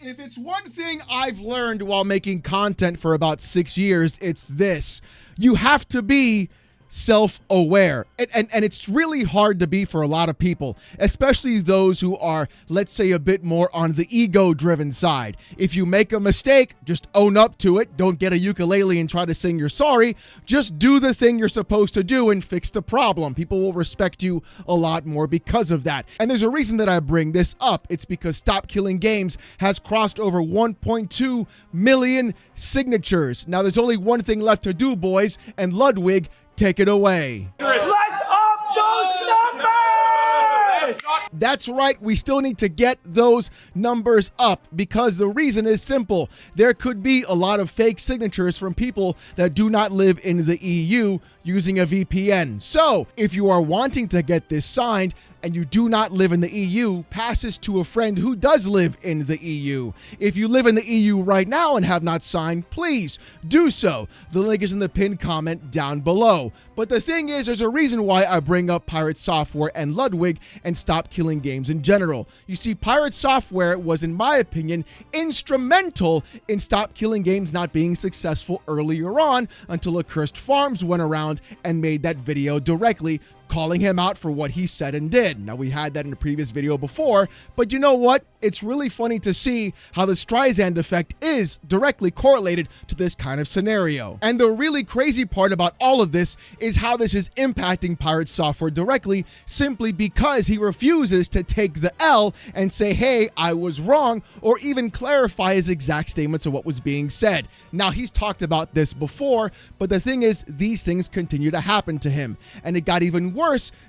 If it's one thing I've learned while making content for about 6 years, it's this. You have to be self-aware. And it's really hard to be for a lot of people, especially those who are, let's say, a bit more on the ego-driven side. If you make a mistake, just own up to it. Don't get a ukulele and try to sing you're sorry. Just do the thing you're supposed to do and fix the problem. People will respect you a lot more because of that. And there's a reason that I bring this up. It's because Stop Killing Games has crossed over 1.2 million signatures. Now, there's only one thing left to do, boys, and Ludwig, take it away. Let's up those numbers! That's right, we still need to get those numbers up because the reason is simple. There could be a lot of fake signatures from people that do not live in the EU using a VPN. So, if you are wanting to get this signed, and you do not live in the EU, pass this to a friend who does live in the EU. If you live in the EU right now and have not signed, please do so. The link is in the pinned comment down below. But the thing is, there's a reason why I bring up Pirate Software and Ludwig and Stop Killing Games in general. You see, Pirate Software was, in my opinion, instrumental in Stop Killing Games not being successful earlier on until Accursed Farms went around and made that video directly calling him out for what he said and did. Now, we had that in a previous video before, but you know what? It's really funny to see how the Streisand effect is directly correlated to this kind of scenario. And the really crazy part about all of this is how this is impacting Pirate Software directly simply because he refuses to take the L and say, hey, I was wrong, or even clarify his exact statements of what was being said. Now, he's talked about this before, but the thing is, these things continue to happen to him. And it got even worse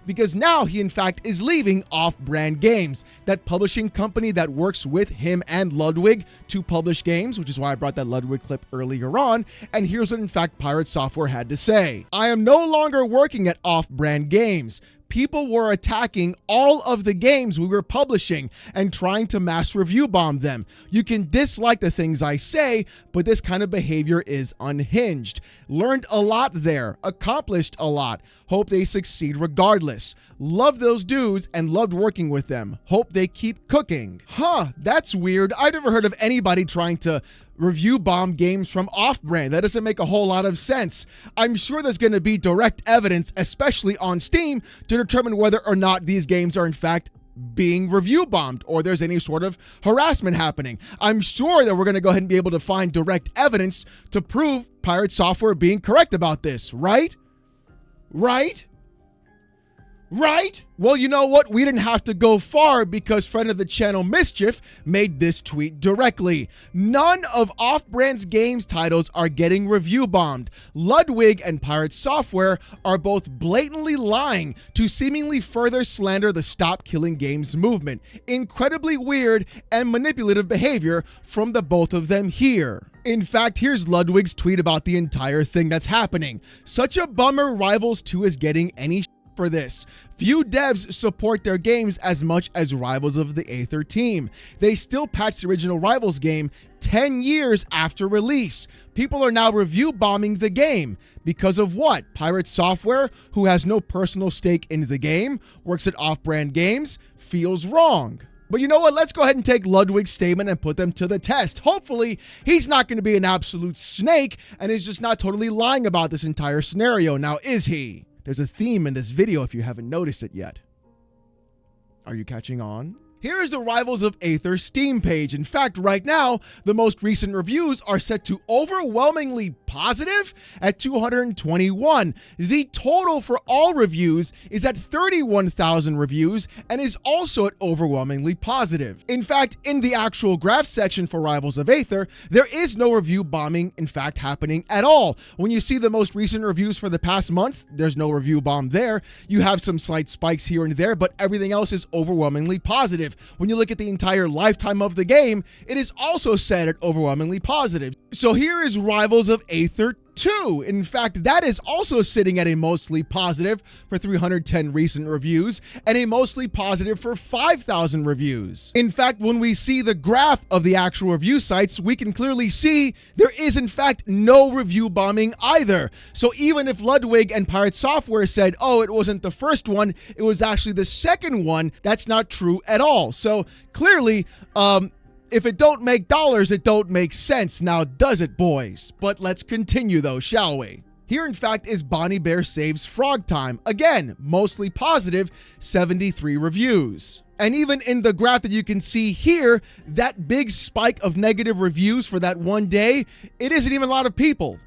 because now he in fact is leaving Off-Brand Games, that publishing company that works with him and Ludwig to publish games, which is why I brought that Ludwig clip earlier on. And here's what in fact Pirate Software had to say. I am no longer working at Off-Brand Games. People were attacking all of the games we were publishing and trying to mass review bomb them. You can dislike the things I say, but this kind of behavior is unhinged. Learned a lot there, accomplished a lot. Hope they succeed regardless. Love those dudes and loved working with them. Hope they keep cooking. That's weird. I've never heard of anybody trying to review bomb games from Off-Brand. That doesn't make a whole lot of sense. I'm sure there's going to be direct evidence, especially on Steam, to determine whether or not these games are in fact being review bombed or there's any sort of harassment happening. I'm sure that we're going to go ahead and be able to find direct evidence to prove Pirate Software being correct about this, right? Right? Well, you know what? We didn't have to go far because friend of the channel Mischief made this tweet directly. None of Off-Brand's games titles are getting review bombed. Ludwig and Pirate Software are both blatantly lying to seemingly further slander the Stop Killing Games movement. Incredibly weird and manipulative behavior from the both of them here. In fact, here's Ludwig's tweet about the entire thing that's happening. Such a bummer Rivals 2 is getting any for this. Few devs support their games as much as Rivals of the Aether team. They still patched the original Rivals game 10 years after release. People are now review bombing the game. Because of what? Pirate Software, who has no personal stake in the game, works at Off-Brand Games, feels wrong. But you know what? Let's go ahead and take Ludwig's statement and put them to the test. Hopefully, he's not going to be an absolute snake and is just not totally lying about this entire scenario. Now, is he? There's a theme in this video if you haven't noticed it yet. Are you catching on? Here is the Rivals of Aether Steam page. In fact, right now, the most recent reviews are set to overwhelmingly positive at 221. The total for all reviews is at 31,000 reviews and is also at overwhelmingly positive. In fact, in the actual graph section for Rivals of Aether, there is no review bombing, in fact, happening at all. When you see the most recent reviews for the past month, there's no review bomb there. You have some slight spikes here and there, but everything else is overwhelmingly positive. When you look at the entire lifetime of the game, it is also set at overwhelmingly positive. So here is Rivals of Aether 2. In fact, that is also sitting at a mostly positive for 310 recent reviews and a mostly positive for 5,000 reviews. In fact, when we see the graph of the actual review sites, we can clearly see there is in fact no review bombing either. So even if Ludwig and Pirate Software said, oh, it wasn't the first one, it was actually the second one, that's not true at all. So clearly, If it don't make dollars, it don't make sense, now does it, boys? But let's continue though, shall we? Here, in fact, is Bonnie Bear Saves Frog Time. Again, mostly positive, 73 reviews. And even in the graph that you can see here, that big spike of negative reviews for that one day, it isn't even a lot of people.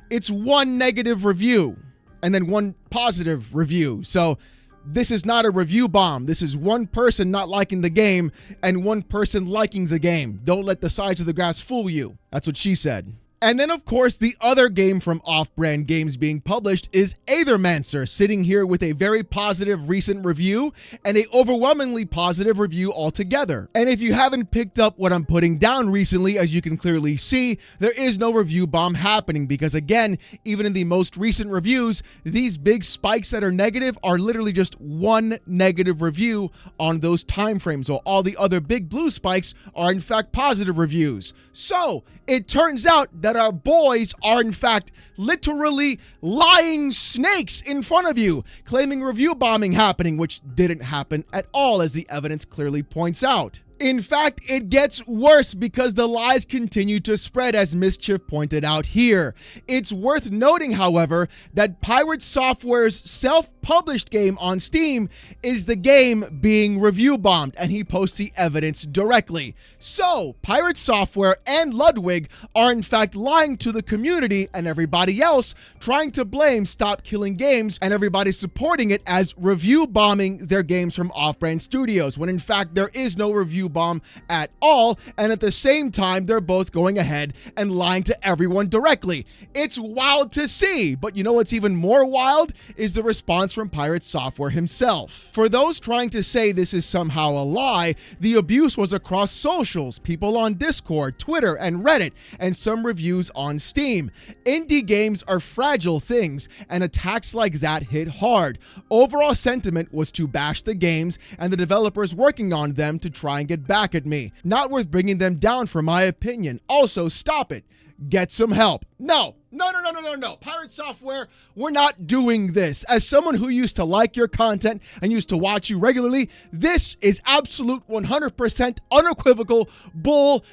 It's one negative review and then one positive review. So this is not a review bomb. This is one person not liking the game and one person liking the game. Don't let the sides of the graphs fool you. That's what she said. And then, of course, the other game from Off-Brand Games being published is Aethermancer, sitting here with a very positive recent review and a overwhelmingly positive review altogether. And if you haven't picked up what I'm putting down recently, as you can clearly see, there is no review bomb happening because, again, even in the most recent reviews, these big spikes that are negative are literally just one negative review on those time frames, while all the other big blue spikes are, in fact, positive reviews. So, it turns out that our boys are, in fact, literally lying snakes in front of you, claiming review bombing happening, which didn't happen at all, as the evidence clearly points out. In fact, it gets worse because the lies continue to spread, as Mischief pointed out here. It's worth noting, however, that Pirate Software's self-published game on Steam is the game being review bombed, and he posts the evidence directly. So, Pirate Software and Ludwig are in fact lying to the community and everybody else, trying to blame Stop Killing Games and everybody supporting it as review bombing their games from Off-Brand Studios, when in fact there is no review bomb at all, and at the same time they're both going ahead and lying to everyone directly. It's wild to see, but you know what's even more wild is the response from Pirate Software himself. For those trying to say this is somehow a lie, the abuse was across socials, people on Discord, Twitter, and Reddit, and some reviews on Steam. Indie games are fragile things, and attacks like that hit hard. Overall sentiment was to bash the games and the developers working on them to try and get back at me. Not worth bringing them down, for my opinion. Also, stop it. Get some help. No. Pirate Software, we're not doing this. As someone who used to like your content and used to watch you regularly, this is absolute 100% unequivocal bull.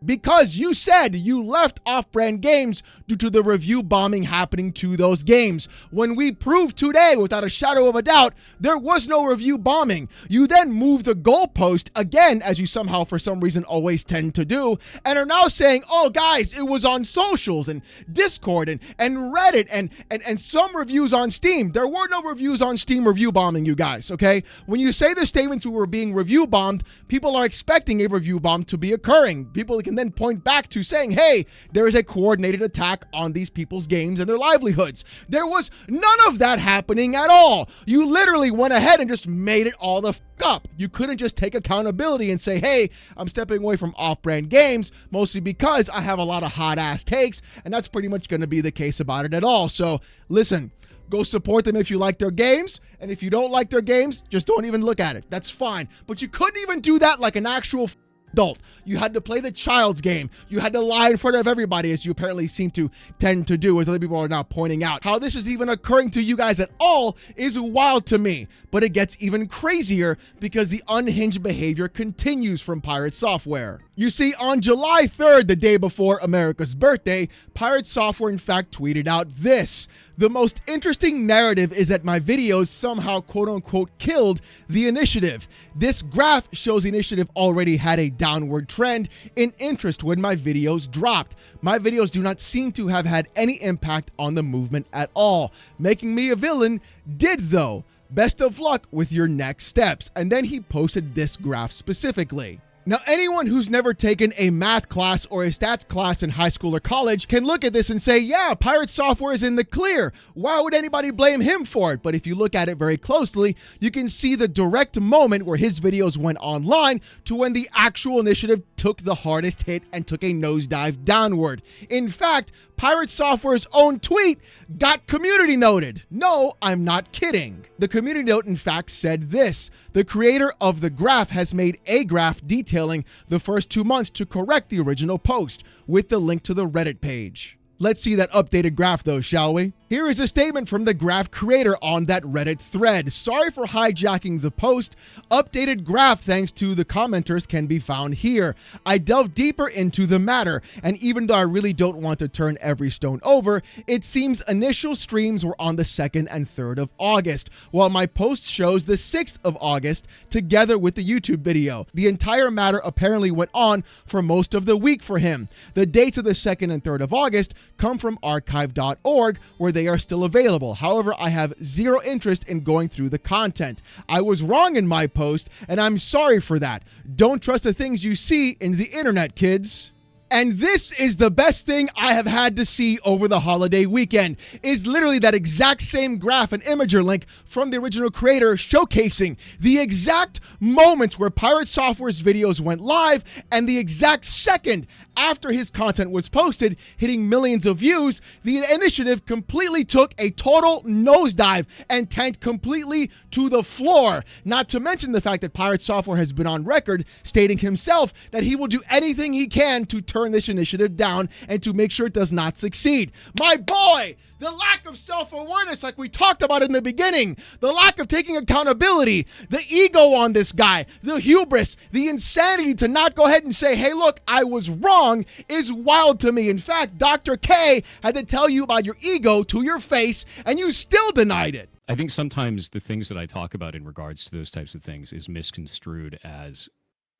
Because you said you left Off-Brand Games due to the review bombing happening to those games, when we proved today, without a shadow of a doubt, there was no review bombing. You then moved the goalpost again, as you somehow for some reason always tend to do, and are now saying, oh guys, it was on socials and Discord and Reddit and some reviews on Steam. There were no reviews on Steam review bombing, you guys, okay? When you say the statements we were being review bombed, people are expecting a review bomb to be occurring. People can then point back to saying, hey, there is a coordinated attack on these people's games and their livelihoods. There was none of that happening at all. You literally went ahead and just made it all the f up. You couldn't just take accountability and say, hey, I'm stepping away from Off-Brand Games, mostly because I have a lot of hot ass takes, and that's pretty much going to be the case about it at all. So listen, go support them if you like their games, and if you don't like their games, just don't even look at it. That's fine. But you couldn't even do that like an actual adult. You had to play the child's game. You had to lie in front of everybody, as you apparently seem to tend to do, as other people are now pointing out. How this is even occurring to you guys at all is wild to me. But it gets even crazier because the unhinged behavior continues from Pirate Software. You see, on July 3rd, the day before America's birthday, Pirate Software in fact tweeted out this: the most interesting narrative is that my videos somehow quote-unquote killed the initiative. This graph shows the initiative already had a downward trend in interest when my videos dropped. My videos do not seem to have had any impact on the movement at all. Making me a villain did though. Best of luck with your next steps. And then he posted this graph specifically. Now, anyone who's never taken a math class or a stats class in high school or college can look at this and say, yeah, Pirate Software is in the clear. Why would anybody blame him for it? But if you look at it very closely, you can see the direct moment where his videos went online to when the actual initiative took the hardest hit and took a nosedive downward. In fact, Pirate Software's own tweet got community noted. No, I'm not kidding. The community note, in fact, said this: the creator of the graph has made a graph detailing the first 2 months to correct the original post, with the link to the Reddit page. Let's see that updated graph though, shall we? Here is a statement from the graph creator on that Reddit thread. Sorry for hijacking the post. Updated graph thanks to the commenters can be found here. I delved deeper into the matter, and even though I really don't want to turn every stone over, it seems initial streams were on the 2nd and 3rd of August, while my post shows the 6th of August together with the YouTube video. The entire matter apparently went on for most of the week for him. The dates of the 2nd and 3rd of August come from archive.org, where they are still available. However, I have zero interest in going through the content. I was wrong in my post, and I'm sorry for that. Don't trust the things you see in the internet, kids. And this is the best thing I have had to see over the holiday weekend, is literally that exact same graph and imager link from the original creator showcasing the exact moments where Pirate Software's videos went live and the exact second after his content was posted, hitting millions of views. The initiative completely took a total nosedive and tanked completely to the floor. Not to mention the fact that Pirate Software has been on record stating himself that he will do anything he can to turn this initiative down and to make sure it does not succeed. My boy, the lack of self-awareness, like we talked about in the beginning, the lack of taking accountability, the ego on this guy, the hubris, the insanity to not go ahead and say, hey, look, I was wrong, is wild to me. In fact, Dr. K had to tell you about your ego to your face, and you still denied it. I think sometimes the things that I talk about in regards to those types of things is misconstrued as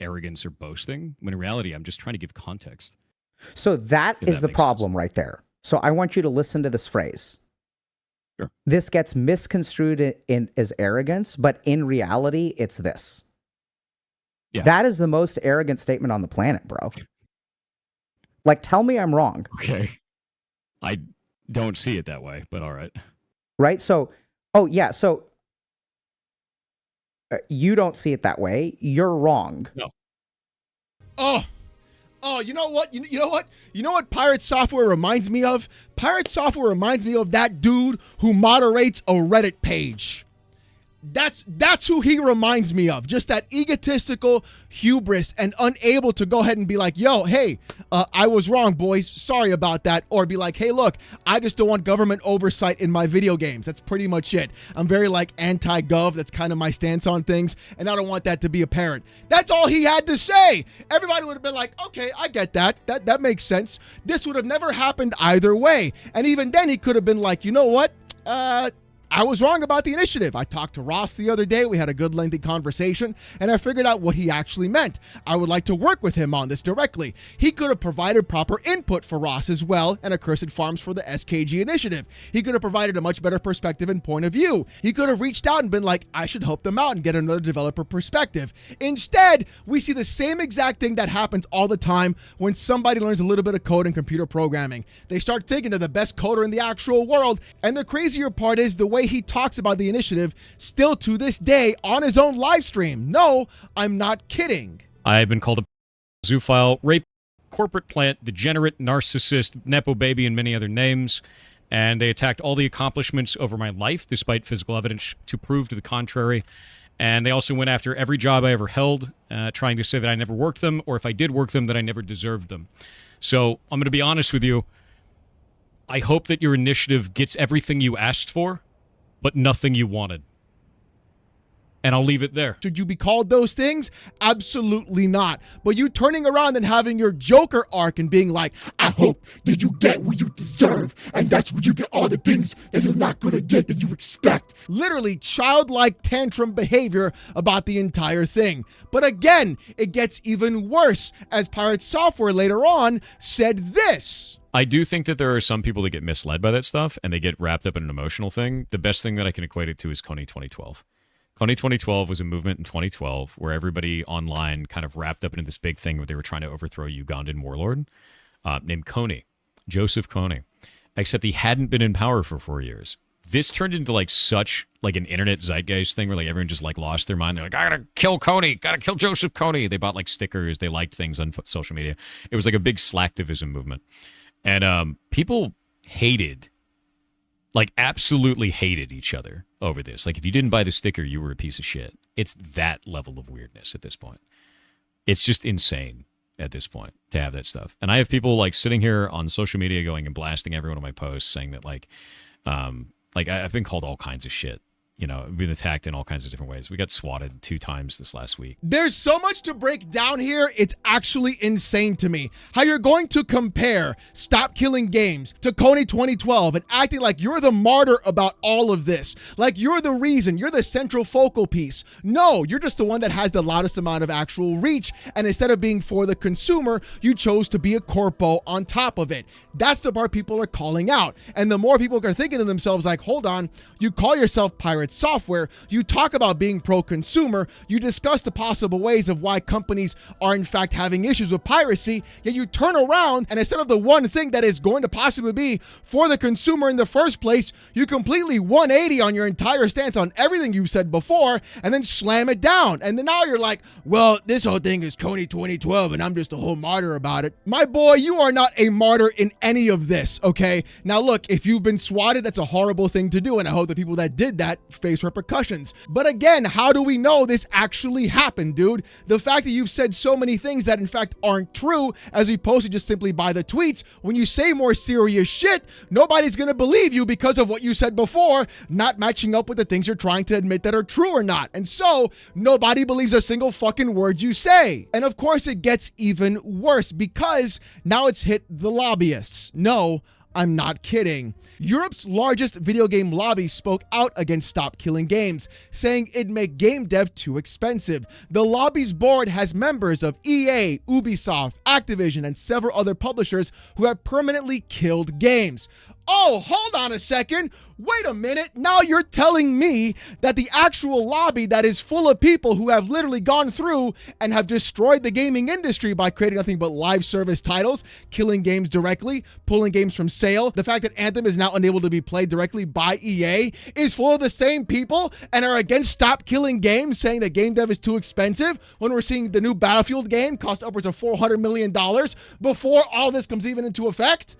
arrogance or boasting, when in reality, I'm just trying to give context. So that is the problem right there. So I want you to listen to this phrase. Sure. This gets misconstrued as arrogance, but in reality, it's this. Yeah. That is the most arrogant statement on the planet, bro. Like, tell me I'm wrong. Okay. I don't see it that way, but all right. Right? So, oh, yeah. So you don't see it that way. You're wrong. No. Oh, you know what? You know what? You know what Pirate Software reminds me of? Pirate Software reminds me of that dude who moderates a Reddit page. That's who he reminds me of. Just that egotistical hubris and unable to go ahead and be like, yo, hey, I was wrong, boys. Sorry about that. Or be like, hey, look, I just don't want government oversight in my video games. That's pretty much it. I'm very like anti-gov. That's kind of my stance on things. And I don't want that to be apparent. That's all he had to say. Everybody would have been like, okay, I get that. That makes sense. This would have never happened either way. And even then he could have been like, you know what? I was wrong about the initiative. I talked to Ross the other day. We had a good lengthy conversation, and I figured out what he actually meant. I would like to work with him on this directly. He could have provided proper input for Ross as well, and Accursed Farms for the SKG initiative. He could have provided a much better perspective and point of view. He could have reached out and been like, I should help them out and get another developer perspective. Instead, we see the same exact thing that happens all the time when somebody learns a little bit of code in computer programming. They start thinking they're the best coder in the actual world, and the crazier part is the way he talks about the initiative still to this day on his own live stream. No, I'm not kidding. I've been called a zoophile, rape, corporate plant, degenerate, narcissist, nepo baby, and many other names. And they attacked all the accomplishments over my life, despite physical evidence to prove to the contrary. And they also went after every job I ever held, trying to say that I never worked them, or if I did work them, that I never deserved them. So I'm going to be honest with you. I hope that your initiative gets everything you asked for, but nothing you wanted. And I'll leave it there. Should you be called those things? Absolutely not. But you turning around and having your Joker arc and being like, I hope that you get what you deserve, and that's where you get all the things that you're not going to get that you expect. Literally childlike tantrum behavior about the entire thing. But again, it gets even worse, as Pirate Software later on said this. I do think that there are some people that get misled by that stuff and they get wrapped up in an emotional thing. The best thing that I can equate it to is Kony 2012. Kony 2012 was a movement in 2012 where everybody online kind of wrapped up into this big thing where they were trying to overthrow a Ugandan warlord named Kony, Joseph Kony, except he hadn't been in power for 4 years. This turned into like such like an internet zeitgeist thing where like everyone just like lost their mind. They're like, I gotta kill Kony, gotta kill Joseph Kony. They bought like stickers, they liked things on social media. It was like a big slacktivism movement. And people hated, like absolutely hated each other over this. Like if you didn't buy the sticker, you were a piece of shit. It's that level of weirdness at this point. It's just insane. at this point to have that stuff. And I have people like sitting here on social media going and blasting every one of my posts saying that like I've been called all kinds of shit. You know, been attacked in all kinds of different ways. We got swatted 2 times this last week. There's so much to break down here. It's actually insane to me how you're going to compare Stop Killing Games to Kony 2012 and acting like you're the martyr about all of this. Like you're the reason, you're the central focal piece. No, you're just the one that has the loudest amount of actual reach. And instead of being for the consumer, you chose to be a corpo on top of it. That's the part people are calling out. And the more people are thinking to themselves like, hold on, you call yourself Pirate Software, you talk about being pro-consumer, you discuss the possible ways of why companies are in fact having issues with piracy, yet you turn around and instead of the one thing that is going to possibly be for the consumer in the first place, you completely 180 on your entire stance on everything you've said before and then slam it down. And then now you're like, well, this whole thing is Kony 2012 and I'm just a whole martyr about it. My boy, you are not a martyr in any of this, okay? Now look, if you've been swatted, that's a horrible thing to do, and I hope the people that did that face repercussions. But again, how do we know this actually happened, dude? The fact that you've said so many things that in fact aren't true, as opposed to just simply by the tweets, when you say more serious shit, nobody's gonna believe you because of what you said before, not matching up with the things you're trying to admit that are true or not. And so, nobody believes a single fucking word you say. And of course, it gets even worse because now it's hit the lobbyists. No, I'm not kidding. Europe's largest video game lobby spoke out against Stop Killing Games, saying it'd make game dev too expensive. The lobby's board has members of EA, Ubisoft, Activision, and several other publishers who have permanently killed games. Oh, hold on a second. Wait a minute. Now you're telling me that the actual lobby that is full of people who have literally gone through and have destroyed the gaming industry by creating nothing but live service titles, killing games directly, pulling games from sale, the fact that Anthem is now unable to be played directly by EA is full of the same people and are against Stop Killing Games, saying that game dev is too expensive when we're seeing the new Battlefield game cost upwards of $400 million before all this comes even into effect?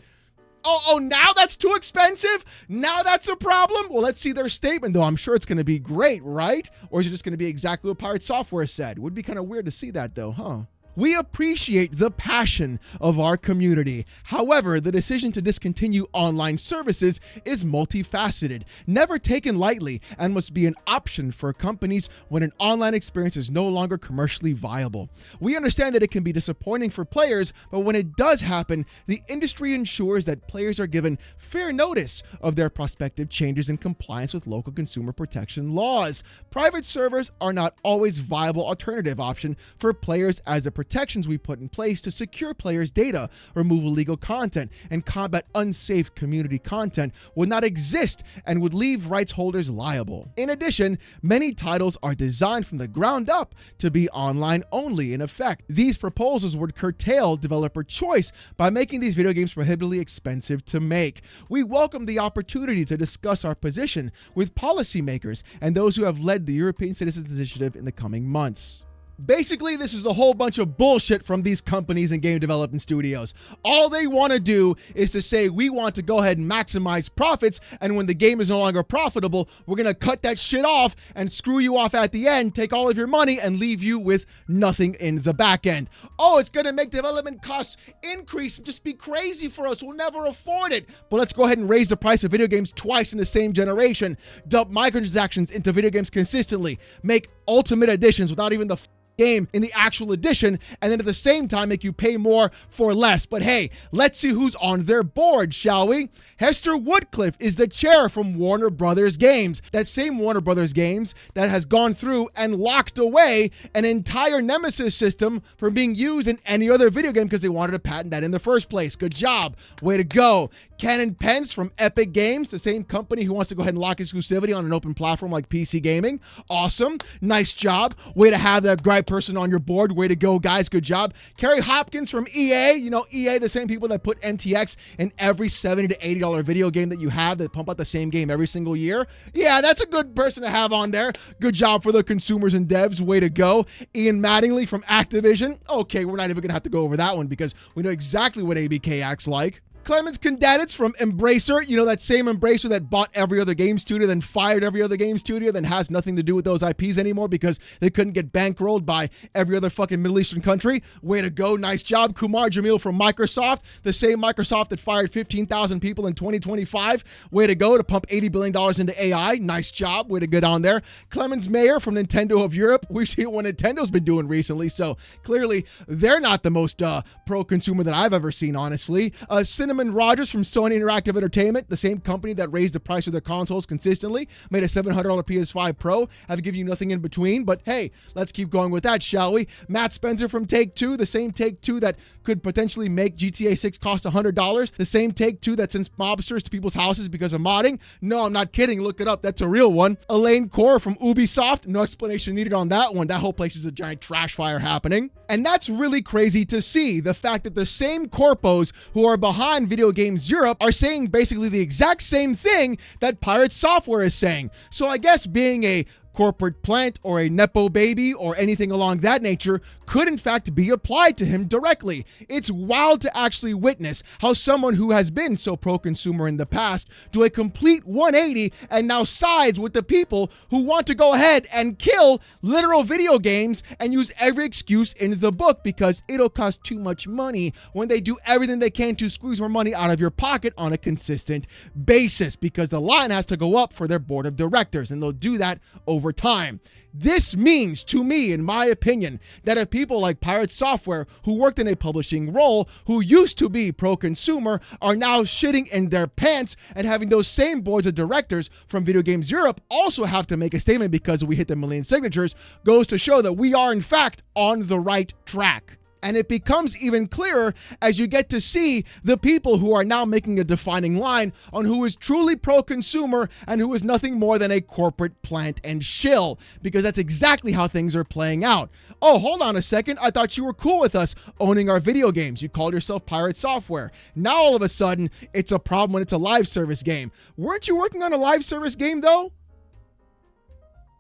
Oh, now that's too expensive? Now that's a problem? Well, let's see their statement, though. I'm sure it's going to be great, right? Or is it just going to be exactly what Pirate Software said? Would be kind of weird to see that, though, huh? We appreciate the passion of our community. However, the decision to discontinue online services is multifaceted, never taken lightly, and must be an option for companies when an online experience is no longer commercially viable. We understand that it can be disappointing for players, but when it does happen, the industry ensures that players are given fair notice of their prospective changes in compliance with local consumer protection laws. Private servers are not always a viable alternative option for players, as the protections we put in place to secure players' data, remove illegal content, and combat unsafe community content would not exist and would leave rights holders liable. In addition, many titles are designed from the ground up to be online only. In effect, these proposals would curtail developer choice by making these video games prohibitively expensive to make. We welcome the opportunity to discuss our position with policymakers and those who have led the European Citizens Initiative in the coming months. Basically, this is a whole bunch of bullshit from these companies and game development studios. All they want to do is to say, we want to go ahead and maximize profits, and when the game is no longer profitable, we're going to cut that shit off and screw you off at the end, take all of your money, and leave you with nothing in the back end. Oh, it's going to make development costs increase and just be crazy for us. We'll never afford it. But let's go ahead and raise the price of video games twice in the same generation, dump microtransactions into video games consistently, make ultimate editions without even the game in the actual edition, and then at the same time make you pay more for less. But hey, let's see who's on their board, shall we? Hester Woodcliff is the chair from Warner Brothers Games, that same Warner Brothers Games that has gone through and locked away an entire Nemesis system from being used in any other video game because they wanted to patent that in the first place. Good job. Way to go. Cannon Pence from Epic Games, the same company who wants to go ahead and lock exclusivity on an open platform like PC gaming. Awesome. Nice job. Way to have that great person on your board. Way to go, guys. Good job. Kerry Hopkins from EA. You know, EA, the same people that put MTX in every $70 to $80 video game that you have, that pump out the same game every single year. Yeah, that's a good person to have on there. Good job for the consumers and devs. Way to go. Ian Mattingly from Activision. Okay, we're not even going to have to go over that one because we know exactly what ABK acts like. Clemens Condanitz from Embracer, you know, that same Embracer that bought every other game studio, then fired every other game studio, then has nothing to do with those IPs anymore because they couldn't get bankrolled by every other fucking Middle Eastern country. Way to go. Nice job. Kumar Jamil from Microsoft, the same Microsoft that fired 15,000 people in 2025. Way to go to pump $80 billion into AI. Nice job. Way to go down there. Clemens Mayer from Nintendo of Europe. We've seen what Nintendo's been doing recently, so clearly they're not the most pro-consumer that I've ever seen, honestly. Cinnamon Rogers from Sony Interactive Entertainment, the same company that raised the price of their consoles consistently, made a $700 PS5 Pro. I've given you nothing in between, but hey, let's keep going with that, shall we? Matt Spencer from Take-Two, the same Take-Two that could potentially make GTA 6 cost $100, the same Take-Two that sends mobsters to people's houses because of modding. No, I'm not kidding. Look it up. That's a real one. Elaine Core from Ubisoft. No explanation needed on that one. That whole place is a giant trash fire happening. And that's really crazy to see. The fact that the same corpos who are behind Video Games Europe are saying basically the exact same thing that Pirate Software is saying. So I guess being a corporate plant or a Nepo baby or anything along that nature could in fact be applied to him directly. It's wild to actually witness how someone who has been so pro-consumer in the past do a complete 180 and now sides with the people who want to go ahead and kill literal video games and use every excuse in the book because it'll cost too much money when they do everything they can to squeeze more money out of your pocket on a consistent basis because the line has to go up for their board of directors and they'll do that over time. This means, to me, in my opinion, that if people like Pirate Software, who worked in a publishing role, who used to be pro-consumer, are now shitting in their pants and having those same boards of directors from Video Games Europe also have to make a statement because we hit the 1 million signatures, goes to show that we are, in fact, on the right track. And it becomes even clearer as you get to see the people who are now making a defining line on who is truly pro-consumer and who is nothing more than a corporate plant and shill, because that's exactly how things are playing out. Oh, hold on a second. I thought you were cool with us owning our video games. You called yourself Pirate Software. Now all of a sudden, it's a problem when it's a live service game. Weren't you working on a live service game though?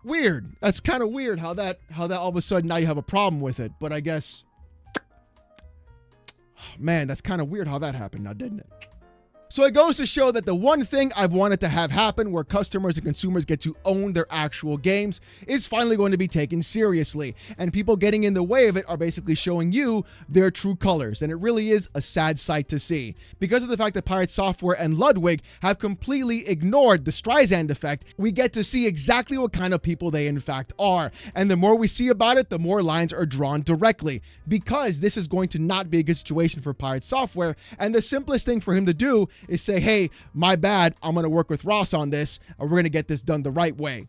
Weird. That's kind of weird how that all of a sudden now you have a problem with it, but I guess... Man, that's kind of weird how that happened now, didn't it? So it goes to show that the one thing I've wanted to have happen where customers and consumers get to own their actual games is finally going to be taken seriously. And people getting in the way of it are basically showing you their true colors. And it really is a sad sight to see. Because of the fact that Pirate Software and Ludwig have completely ignored the Streisand effect, we get to see exactly what kind of people they in fact are. And the more we see about it, the more lines are drawn directly. Because this is going to not be a good situation for Pirate Software. And the simplest thing for him to do is say, hey, my bad, I'm going to work with Ross on this, and we're going to get this done the right way.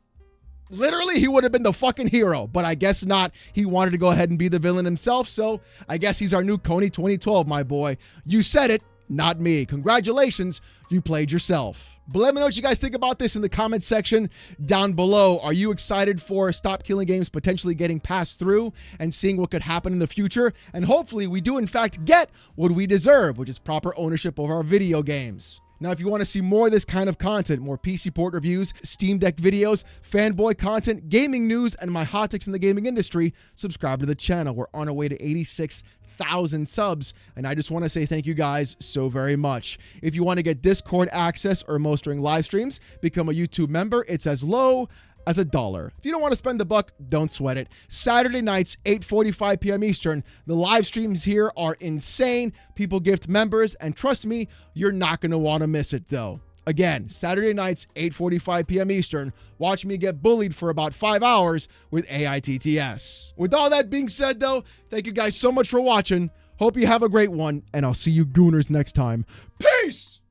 Literally, he would have been the fucking hero, but I guess not. He wanted to go ahead and be the villain himself, so I guess he's our new Coney 2012, my boy. You said it, not me. Congratulations, you played yourself. But let me know what you guys think about this in the comment section down below. Are you excited for Stop Killing Games potentially getting passed through and seeing what could happen in the future? And hopefully we do in fact get what we deserve, which is proper ownership of our video games. Now, if you want to see more of this kind of content, more PC port reviews, Steam Deck videos, fanboy content, gaming news, and my hot takes in the gaming industry, subscribe to the channel. We're on our way to 86,000 subs, and I just want to say thank you guys so very much. If you want to get Discord access or most during live streams, become a YouTube member. It's as low as $1. If you don't want to spend the buck, don't sweat it. Saturday nights, 8:45 p.m. Eastern. The live streams here are insane. People gift members, and trust me, you're not going to want to miss it though. Again, Saturday nights, 8:45 p.m. Eastern. Watch me get bullied for about 5 hours with AITTS. With all that being said though, thank you guys so much for watching. Hope you have a great one, and I'll see you gooners next time. Peace!